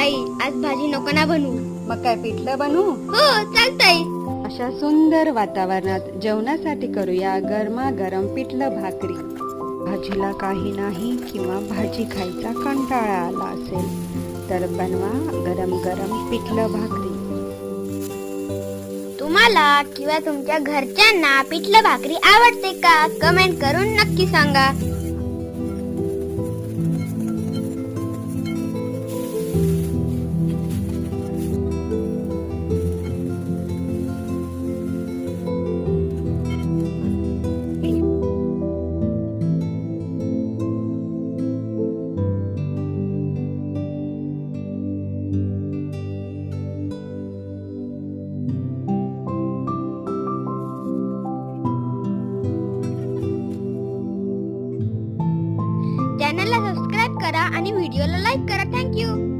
आई आज भाजी नको ना बनवू. मग काय पिठलं बनवू? हो चालतंय. अशा सुंदर वातावरणात जेवणासाठी करूया गरमागरम पिठलं भाकरी. भाजीला काही नाही किंवा भाजी खायचा कंटाळा आला असेल तर बनवा गरम गरम पिठलं भाकरी. तुम्हाला किंवा तुमच्या घरच्यांना पिठलं भाकरी आवडते का? कमेंट करून नक्की सांगा. चॅनलला सबस्क्राईब करा आणि व्हिडिओला लाईक करा. थँक्यू.